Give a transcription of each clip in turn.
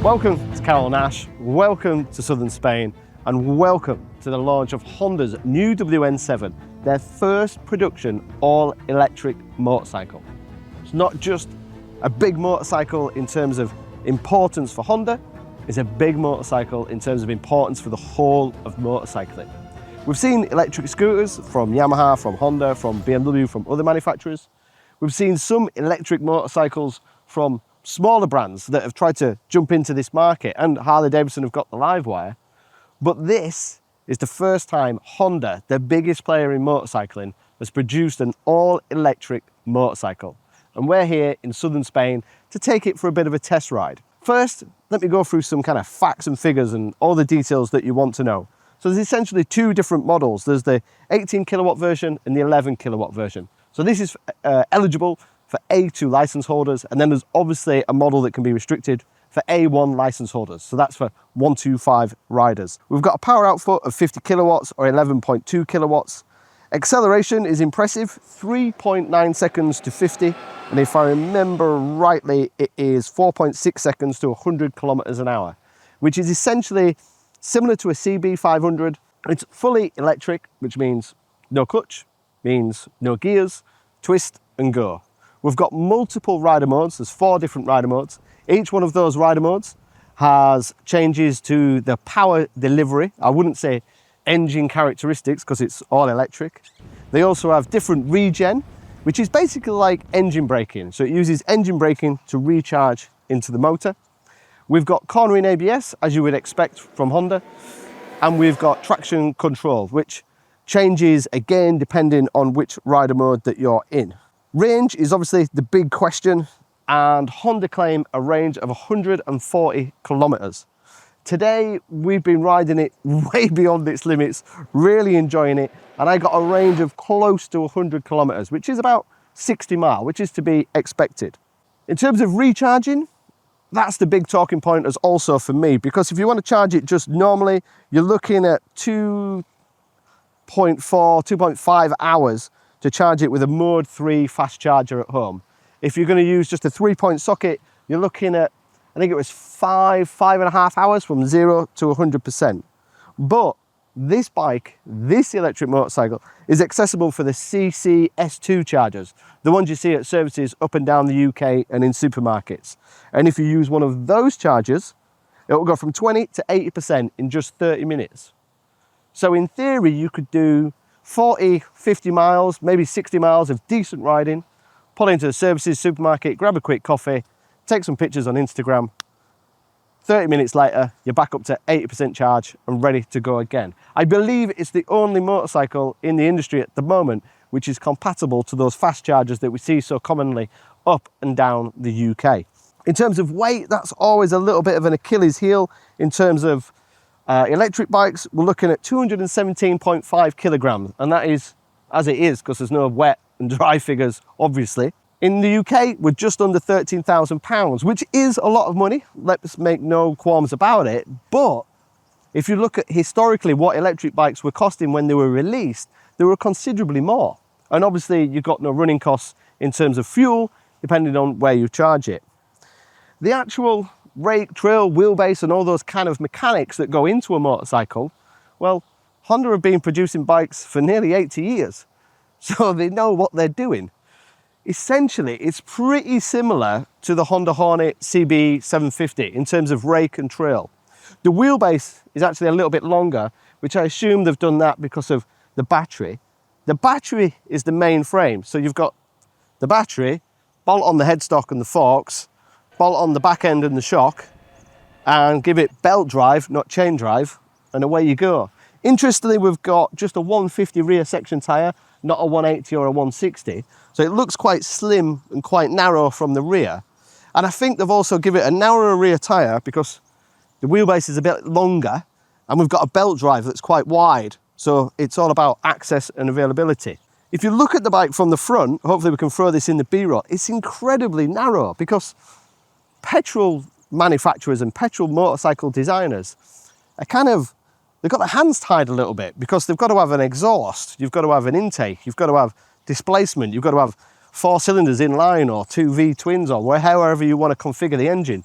Welcome to Carol Nash, welcome to southern Spain, and welcome to the launch of Honda's new WN7, their first production all-electric motorcycle. It's not just a big motorcycle in terms of importance for Honda, it's a big motorcycle in terms of importance for the whole of motorcycling. We've seen electric scooters from Yamaha, from Honda, from BMW, from other manufacturers. We've seen some electric motorcycles from smaller brands that have tried to jump into this market, and Harley-Davidson have got the Livewire. But this is the first time Honda, the biggest player in motorcycling, has produced an all-electric motorcycle. And we're here in southern Spain to take it for a bit of a test ride. First, let me go through some kind of facts and figures and all the details that you want to know. So there's essentially two different models. There's the 18 kilowatt version and the 11 kilowatt version. So this is eligible for A2 license holders, and then there's obviously a model that can be restricted for A1 license holders. So that's for 125 riders. We've got a power output of 50 kilowatts or 11.2 kilowatts. Acceleration is impressive, 3.9 seconds to 50. And if I remember rightly, it is 4.6 seconds to 100 kilometers an hour, which is essentially similar to a CB500. It's fully electric, which means no clutch, means no gears, twist and go. We've got multiple rider modes. There's 4 different rider modes. Each one of those rider modes has changes to the power delivery. I wouldn't say engine characteristics because it's all electric. They also have different regen, which is basically like engine braking. So it uses engine braking to recharge into the motor. We've got cornering ABS, as you would expect from Honda. And we've got traction control, which changes again depending on which rider mode that you're in. Range is obviously the big question, and Honda claim a range of 140 kilometers. Today, we've been riding it way beyond its limits, really enjoying it, and I got a range of close to 100 kilometers, which is about 60 miles, which is to be expected. In terms of recharging, that's the big talking point as also for me, because if you want to charge it just normally, you're looking at 2.5 hours to charge it with a Mode 3 fast charger at home. If you're going to use just a 3-point socket, you're looking at, I think it was 5.5 hours from 0 to 100%. But this bike, this electric motorcycle, is accessible for the CC-S2 chargers, the ones you see at services up and down the UK and in supermarkets. And if you use one of those chargers, it will go from 20 to 80% in just 30 minutes. So in theory, you could do 40, 50 miles, maybe 60 miles of decent riding, pull into the services, supermarket, grab a quick coffee, take some pictures on Instagram. 30 minutes later, you're back up to 80% charge and ready to go again. I believe it's the only motorcycle in the industry at the moment which is compatible to those fast chargers that we see so commonly up and down the UK. In terms of weight, that's always a little bit of an Achilles heel. In terms of electric bikes, we're looking at 217.5 kilograms, and that is as it is because there's no wet and dry figures, obviously. In the UK, we're just under £13,000, which is a lot of money. Let's make no qualms about it. But if you look at historically what electric bikes were costing when they were released, they were considerably more. And obviously, you've got no running costs in terms of fuel, depending on where you charge it. The actual rake, trail, wheelbase, and all those kind of mechanics that go into a motorcycle, well, Honda have been producing bikes for nearly 80 years. So they know what they're doing. Essentially, it's pretty similar to the Honda Hornet CB750 in terms of rake and trail. The wheelbase is actually a little bit longer, which I assume they've done that because of the battery. The battery is the main frame. So you've got the battery, bolt on the headstock and the forks, bolt on the back end and the shock, and give it belt drive, not chain drive, and away you go. Interestingly, we've got just a 150 rear section tyre, not a 180 or a 160. So it looks quite slim and quite narrow from the rear. And I think they've also given it a narrower rear tyre because the wheelbase is a bit longer, and we've got a belt drive that's quite wide. So it's all about access and availability. If you look at the bike from the front, hopefully we can throw this in the B-roll, it's incredibly narrow because petrol manufacturers and petrol motorcycle designers are they've got their hands tied a little bit because they've got to have an exhaust, you've got to have an intake, you've got to have displacement, you've got to have 4 cylinders in line or 2 V twins or however you want to configure the engine.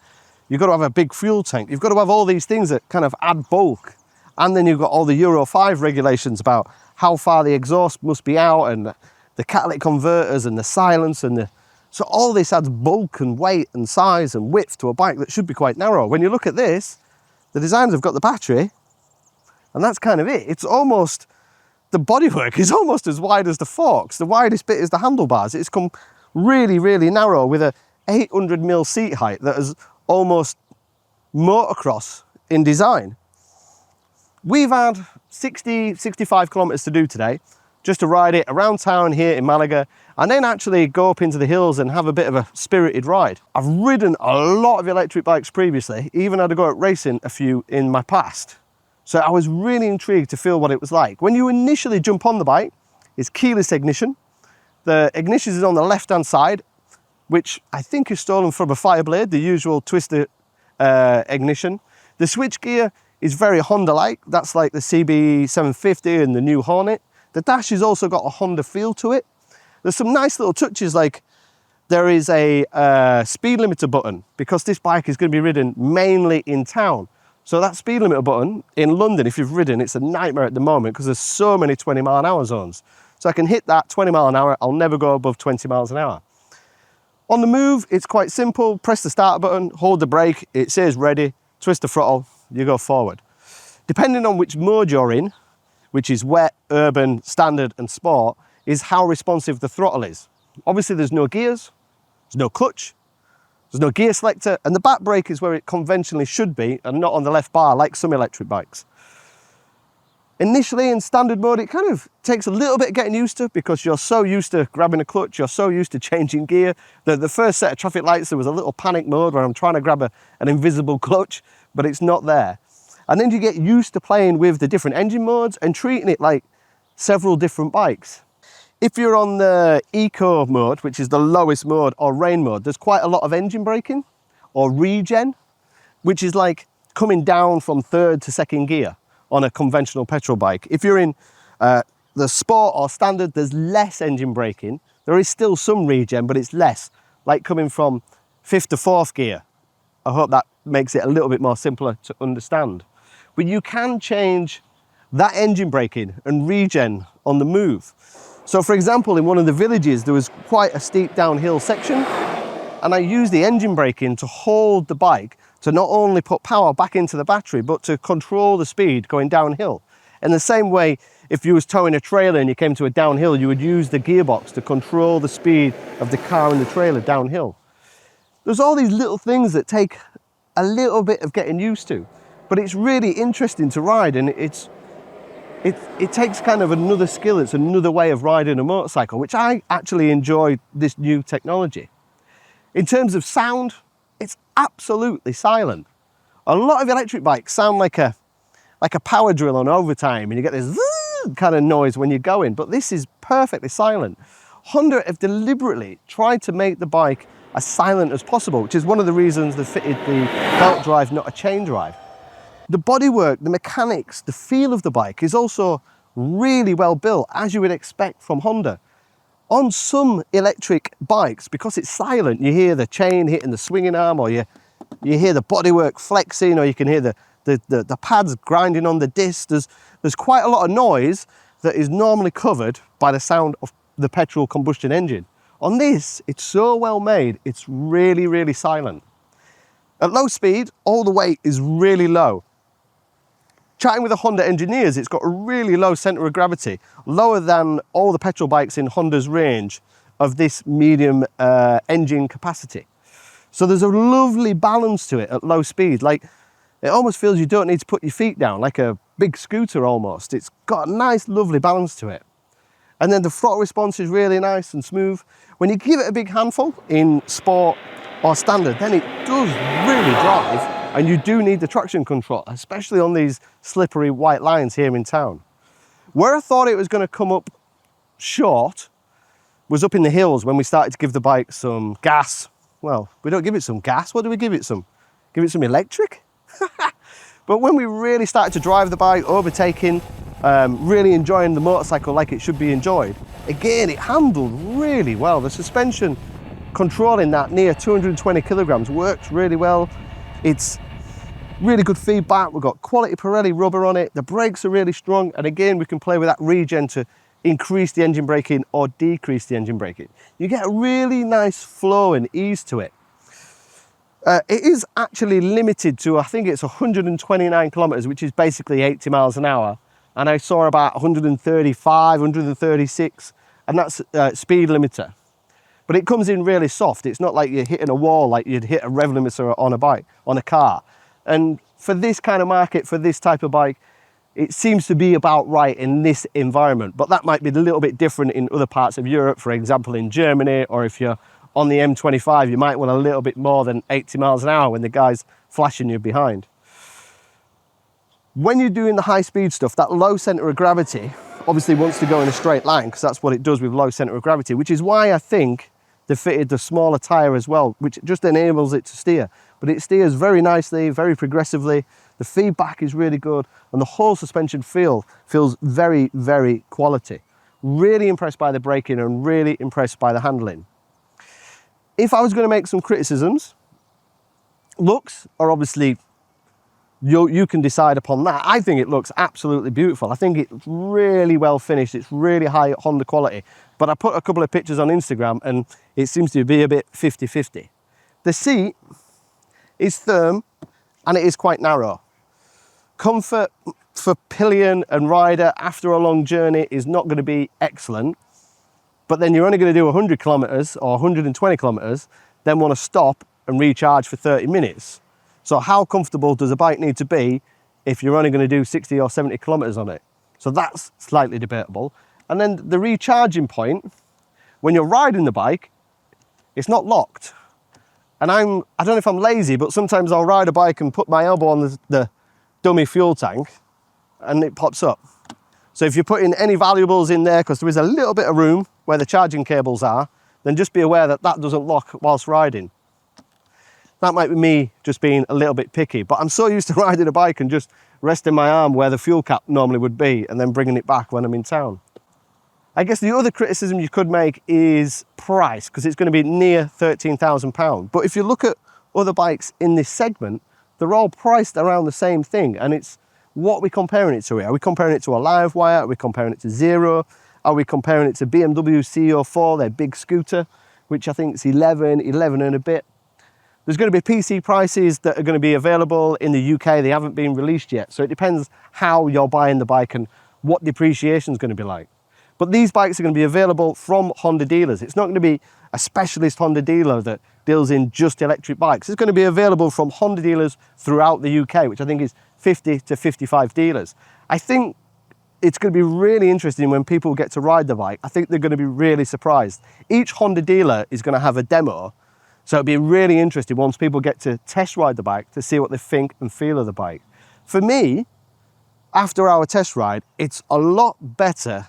You've got to have a big fuel tank. You've got to have all these things that kind of add bulk. And then you've got all the Euro 5 regulations about how far the exhaust must be out and the catalytic converters and the silence and so all this adds bulk and weight and size and width to a bike that should be quite narrow. When you look at this, the designers have got the battery and that's kind of it. It's almost, the bodywork is almost as wide as the forks. The widest bit is the handlebars. It's come really, really narrow with a 800mm seat height that is almost motocross in design. We've had 65 kilometers to do today, just to ride it around town here in Malaga, and then actually go up into the hills and have a bit of a spirited ride. I've ridden a lot of electric bikes previously, even had to go out racing a few in my past. So I was really intrigued to feel what it was like. When you initially jump on the bike, it's keyless ignition. The ignition is on the left-hand side, which I think is stolen from a Fireblade, the usual twister ignition. The switch gear is very Honda-like. That's like the CB750 and the new Hornet. The dash has also got a Honda feel to it. There's some nice little touches, like there is a speed limiter button because this bike is going to be ridden mainly in town. So that speed limiter button in London, if you've ridden, it's a nightmare at the moment because there's so many 20-mile-an-hour zones. So I can hit that 20 mile an hour, I'll never go above 20 miles an hour. On the move, it's quite simple. Press the start button, hold the brake, it says ready, twist the throttle, you go forward. Depending on which mode you're in, which is wet, urban, standard and sport, is how responsive the throttle is. Obviously there's no gears, there's no clutch, there's no gear selector, and the back brake is where it conventionally should be and not on the left bar like some electric bikes. Initially in standard mode, it kind of takes a little bit of getting used to because you're so used to grabbing a clutch, you're so used to changing gear. The first set of traffic lights, there was a little panic mode where I'm trying to grab an invisible clutch, but it's not there. And then you get used to playing with the different engine modes and treating it like several different bikes. If you're on the eco mode, which is the lowest mode, or rain mode, there's quite a lot of engine braking or regen, which is like coming down from third to second gear on a conventional petrol bike. If you're in the sport or standard, there's less engine braking. There is still some regen, but it's less, like coming from fifth to fourth gear. I hope that makes it a little bit more simpler to understand. But you can change that engine braking and regen on the move. So for example, in one of the villages, there was quite a steep downhill section, and I used the engine braking to hold the bike to not only put power back into the battery, but to control the speed going downhill. In the same way, if you was towing a trailer and you came to a downhill, you would use the gearbox to control the speed of the car and the trailer downhill. There's all these little things that take a little bit of getting used to, but it's really interesting to ride, and it takes kind of another skill. It's another way of riding a motorcycle, which I actually enjoy this new technology. In terms of sound, it's absolutely silent. A lot of electric bikes sound like a power drill on overtime, and you get this kind of noise when you're going, but this is perfectly silent. Honda have deliberately tried to make the bike as silent as possible, which is one of the reasons they fitted the belt drive, not a chain drive. The bodywork, the mechanics, the feel of the bike is also really well built, as you would expect from Honda. On some electric bikes, because it's silent, you hear the chain hitting the swinging arm, or you hear the bodywork flexing, or you can hear the pads grinding on the disc. There's quite a lot of noise that is normally covered by the sound of the petrol combustion engine. On this, it's so well made, it's really, really silent. At low speed, all the weight is really low. Chatting with the Honda engineers, it's got a really low centre of gravity, lower than all the petrol bikes in Honda's range of this medium engine capacity. So there's a lovely balance to it at low speed. Like, it almost feels you don't need to put your feet down, like a big scooter almost. It's got a nice, lovely balance to it. And then the throttle response is really nice and smooth. When you give it a big handful in sport or standard, then it does really drive. And you do need the traction control, especially on these slippery white lines here in town. Where I thought it was going to come up short was up in the hills when we started to give the bike some gas. Well, we don't give it some gas. What do we give it some? Give it some electric? But when we really started to drive the bike, overtaking, really enjoying the motorcycle like it should be enjoyed, again, it handled really well. The suspension controlling that near 220 kilograms works really well. It's really good feedback. We've got quality Pirelli rubber on it. The brakes are really strong. And again, we can play with that regen to increase the engine braking or decrease the engine braking. You get a really nice flow and ease to it. It is actually limited to, I think it's 129 kilometers, which is basically 80 miles an hour. And I saw about 135, 136, and that's speed limiter. But it comes in really soft. It's not like you're hitting a wall like you'd hit a rev limiter on a bike, on a car. And for this kind of market, for this type of bike, it seems to be about right in this environment. But that might be a little bit different in other parts of Europe, for example, in Germany, or if you're on the M25, you might want a little bit more than 80 miles an hour when the guy's flashing you behind. When you're doing the high speed stuff, that low center of gravity obviously wants to go in a straight line, because that's what it does with low center of gravity, which is why I think they fitted the smaller tire as well, which just enables it to steer. But it steers very nicely, very progressively. The feedback is really good, and the whole suspension feels very, very quality. Really impressed by the braking and really impressed by the handling. If I was going to make some criticisms, looks are obviously, you can decide upon that. I think it looks absolutely beautiful. I think it's really well finished. It's really high Honda quality. But I put a couple of pictures on Instagram and it seems to be a bit 50-50. The seat is firm and it is quite narrow. Comfort for pillion and rider after a long journey is not going to be excellent. But then you're only going to do 100 kilometers or 120 kilometers, then want to stop and recharge for 30 minutes. So how comfortable does a bike need to be if you're only going to do 60 or 70 kilometers on it? So that's slightly debatable. And then the recharging point, when you're riding the bike, it's not locked. And I don't know if I'm lazy, but sometimes I'll ride a bike and put my elbow on the dummy fuel tank and it pops up. So if you're putting any valuables in there, because there is a little bit of room where the charging cables are, then just be aware that that doesn't lock whilst riding. That might be me just being a little bit picky, but I'm so used to riding a bike and just resting my arm where the fuel cap normally would be and then bringing it back when I'm in town. I guess the other criticism you could make is price, because it's going to be near £13,000. But if you look at other bikes in this segment, they're all priced around the same thing, and it's what we're comparing it to. Are we comparing it to a Livewire? Are we comparing it to Zero? Are we comparing it to BMW CO4, their big scooter, which I think is 11 and a bit? There's going to be PC prices that are going to be available in the UK. They haven't been released yet. So it depends how you're buying the bike and what depreciation is going to be like. But these bikes are going to be available from Honda dealers. It's not going to be a specialist Honda dealer that deals in just electric bikes. It's going to be available from Honda dealers throughout the UK, which I think is 50 to 55 dealers. I think it's going to be really interesting when people get to ride the bike. I think they're going to be really surprised. Each Honda dealer is going to have a demo. So it'll be really interesting once people get to test ride the bike to see what they think and feel of the bike. For me, after our test ride, it's a lot better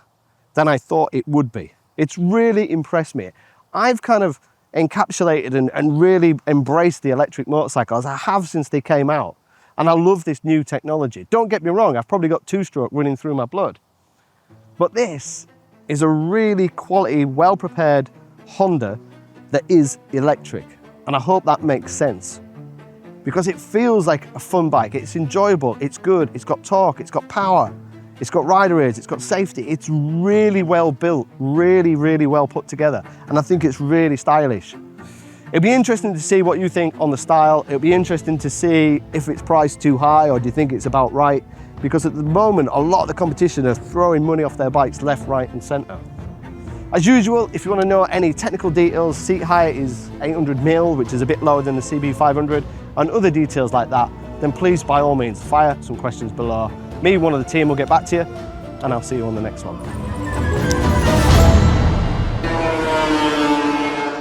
than I thought it would be. It's really impressed me. I've kind of encapsulated and really embraced the electric motorcycles. I have since they came out. And I love this new technology. Don't get me wrong, I've probably got two-stroke running through my blood. But this is a really quality, well-prepared Honda that is electric. And I hope that makes sense. Because it feels like a fun bike. It's enjoyable, it's good, it's got torque, it's got power, it's got rider aids, it's got safety. It's really well built, really, really well put together. And I think it's really stylish. It'll be interesting to see what you think on the style. It'll be interesting to see if it's priced too high or do you think it's about right? Because at the moment, a lot of the competition are throwing money off their bikes left, right, and center. As usual, if you want to know any technical details, seat height is 800mm, which is a bit lower than the CB500, and other details like that, then please, by all means, fire some questions below. Me, one of the team, will get back to you, and I'll see you on the next one.